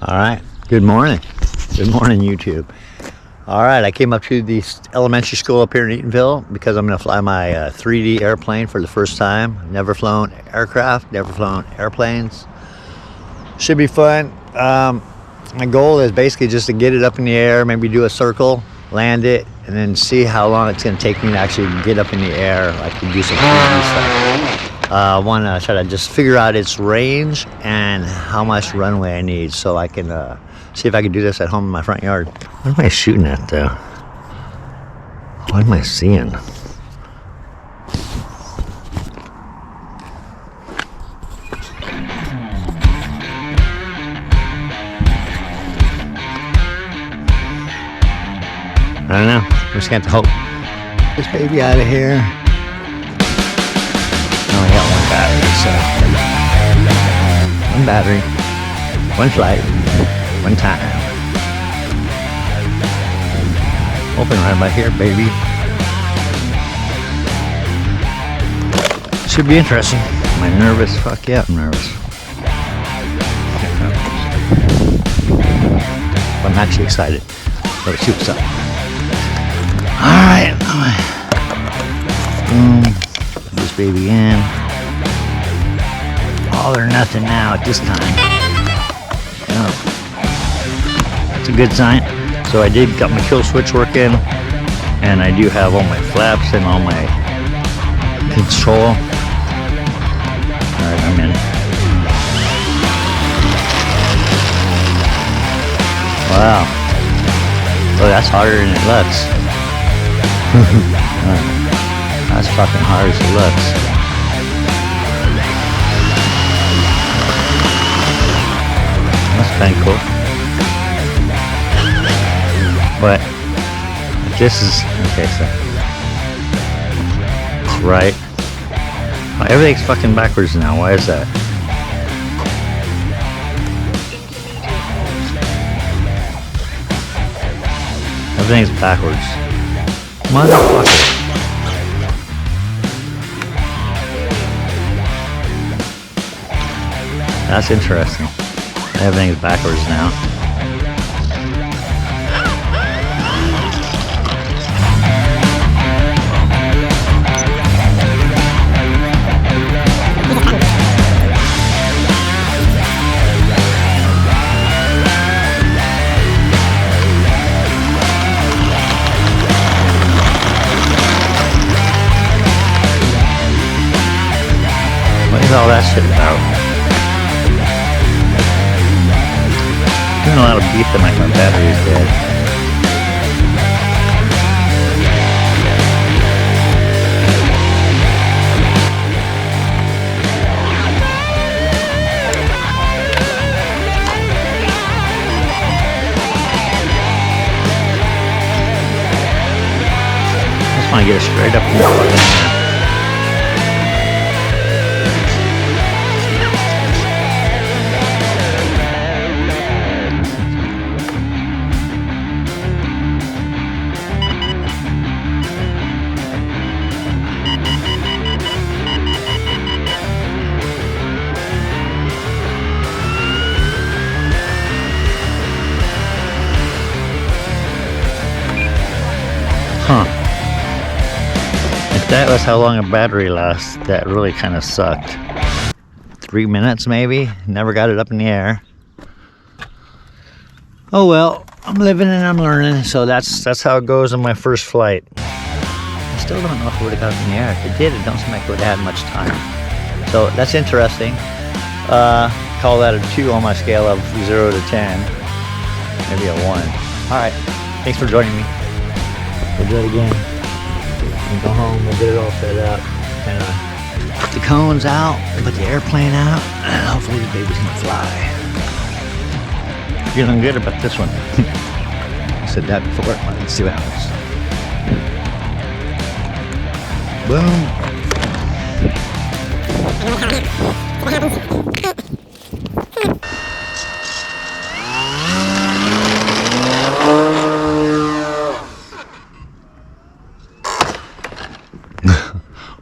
All right, good morning YouTube. All right, I came up to the elementary school up here in Eatonville because I'm going to fly my 3D airplane for the first time. Never flown aircraft, never flown airplanes. Should be fun. My goal is basically just to get it up in the air, maybe do a circle, land it, and then see how long it's going to take me to actually get up in the air. I can do some 3D stuff. I want to try to just figure out its range and how much runway I need so I can see if I can do this at home in my front yard. What am I shooting at though? What am I seeing? I don't know. I'm just going to have to hope. This baby out of here. I only got one battery, so one battery, one flight, one time. Open right by here, baby. Should be interesting. Am I nervous? Fuck yeah, I'm nervous. I'm actually excited. Let's see what's up. Alright. Put this baby in. All or nothing now at this time. Oh. That's a good sign. So I did got my kill switch working, and I do have all my flaps and all my control. Alright, I'm in. Wow. Oh, that's harder than it looks. That's fucking hard as it looks. That's kind of cool. But this is okay. So right. Oh, everything's fucking backwards now. Why is that? Everything's backwards. Motherfucker. That's interesting. Everything's backwards now. What is all that shit about? Doing a lot of beef that my battery is dead. I just want to get it straight up in the fucking. Huh. If that was how long a battery lasts, that really kind of sucked. 3 minutes maybe? Never got it up in the air. Oh well, I'm living and I'm learning, so that's how it goes on my first flight. I still don't know if it would have got up in the air. If it did, it don't seem like it would have had much time. So that's interesting. Call that a 2 on my scale of 0 to 10. Maybe a 1. Alright, thanks for joining me. We'll do it again. We'll go home, we'll get it all set up, and put the cones out, put the airplane out, and hopefully the baby's gonna fly. Feeling good about this one. I said that before. Let's see what happens. Boom.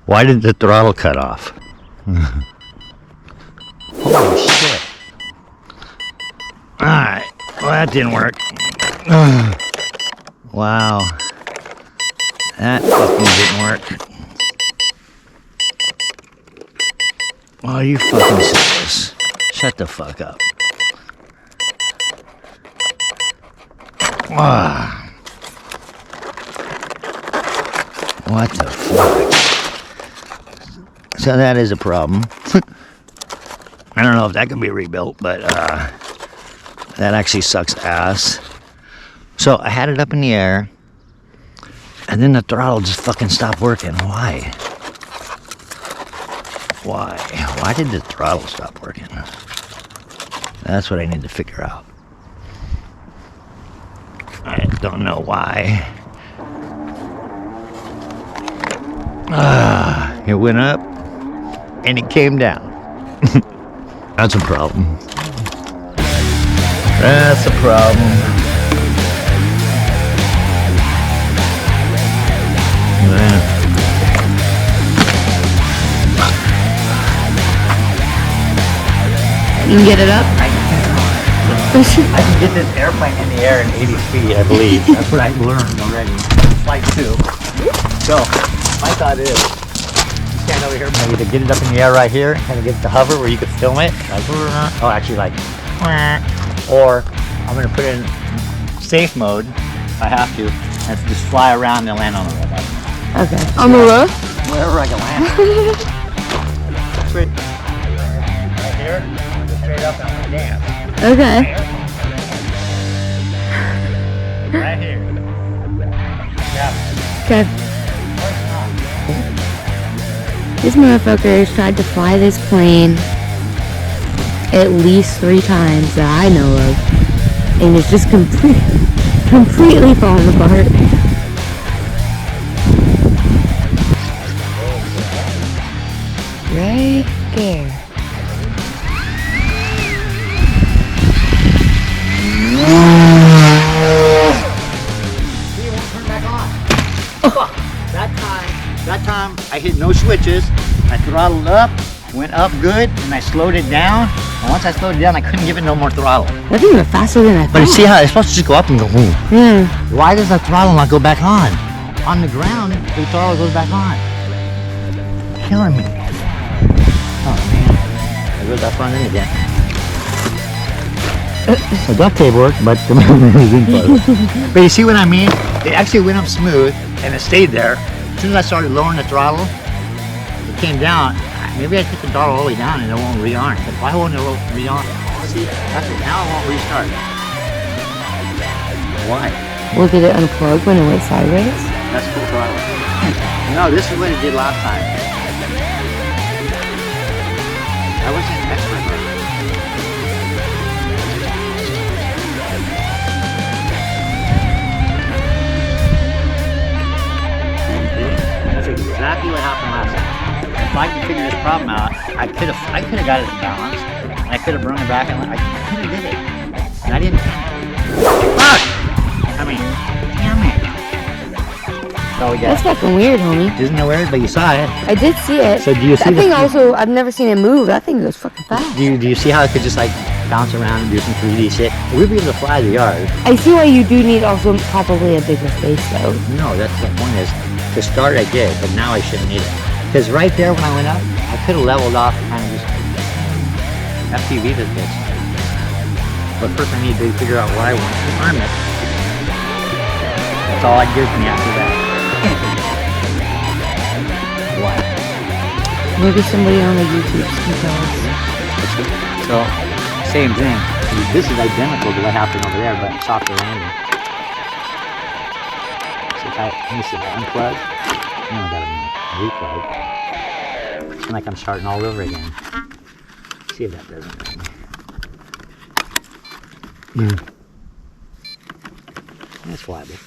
Why did the throttle cut off? Holy shit. Alright, well that didn't work. Wow. That fucking didn't work. Oh, you fucking serious? Shut the fuck up. Ah. What the fuck? So that is a problem. I don't know if that can be rebuilt, but that actually sucks ass. So I had it up in the air, and then the throttle just fucking stopped working. Why? Why did the throttle stop working? That's what I need to figure out. I don't know why. It went up and it came down. That's a problem. That's a problem. Yeah. You can get it up? I can get this airplane in the air in 80 feet, I believe. That's what I learned already. Flight 2. So, my thought is, you stand over here, maybe to get it up in the air right here, kind of get it to hover where you could film it. Like, oh, actually like, or I'm going to put it in safe mode, if I have to, and just fly around and land on the roof. Okay. On the roof? Wherever I can land. Right here, straight up and I'm going to dance. Okay. Right here. Yeah. Okay. This motherfucker has tried to fly this plane at least 3 times that I know of, and it's just completely falling apart. Right there. That time I hit no switches. I throttled up, went up good, and I slowed it down. And once I slowed it down, I couldn't give it no more throttle. That's even faster than I thought. But you see how it's supposed to just go up and go boom. Yeah. Why does the throttle not go back on? On the ground, the throttle goes back on. Killing me. Oh man, there goes that front end again. The duct tape worked, but the memory didn't close. But you see what I mean? It actually went up smooth, and it stayed there. As soon as I started lowering the throttle, it came down. Maybe I took the throttle all the way down and it won't rearm. But why won't it rearm? See, now it won't restart. Why? Well, did it unplug when it went sideways? That's full throttle. No, this is what it did last time. I wasn't an expert on it. Exactly what happened last time. If I could figure this problem out, I could have got it in balance. And I could have brought it back and I could have did it. And I didn't. Fuck! I mean, damn it. That's all we got. That's fucking weird, homie. Isn't that weird? But you saw it. I did see it. So do you see that thing also, I've never seen it move. That thing goes fucking fast. Do you see how it could just like bounce around and do some 3D shit? We'd be able to fly the yard. I see why you do need also probably a bigger space though. No, that's the point is, to start I did, but now I shouldn't need it. Because right there when I went up, I could have leveled off and kind of just FPV this bitch. But first I need to figure out what I want to arm it. That's all I give me after that. What? Maybe somebody on the YouTube can tell us. So, same thing. This is identical to what happened over there, but softer landing. So let me see if I unplug. Now I got a replug. It's like I'm starting all over again. See if that doesn't work. That's flyable.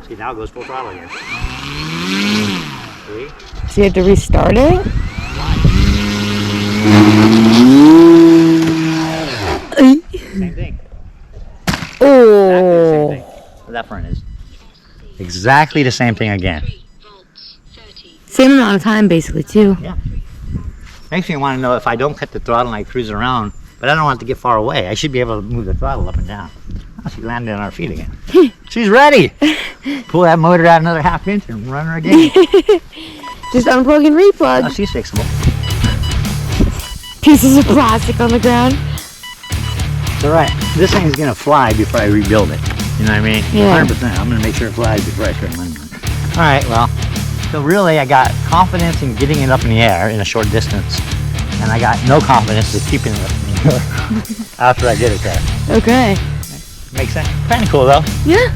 See, now it goes full throttle again. See? So you have to restart it? Same thing. Oh. Exactly the same thing. Well, that front is. Exactly the same thing again. Same amount of time, basically, too. Yeah. Makes me want to know if I don't cut the throttle and I cruise around, but I don't want it to get far away. I should be able to move the throttle up and down. Oh, she landed on her feet again. She's ready. Pull that motor out another ½ inch and run her again. Just unplug and replug. Oh, she's fixable. Pieces of plastic on the ground. It's all right. This thing's gonna fly before I rebuild it. You know what I mean? Yeah. 100%. I'm gonna make sure it flies before I turn money on it. All right. Well, so really, I got confidence in getting it up in the air in a short distance, and I got no confidence in keeping it up in the air after I get it there. Okay. Makes sense. Kind of cool though. Yeah.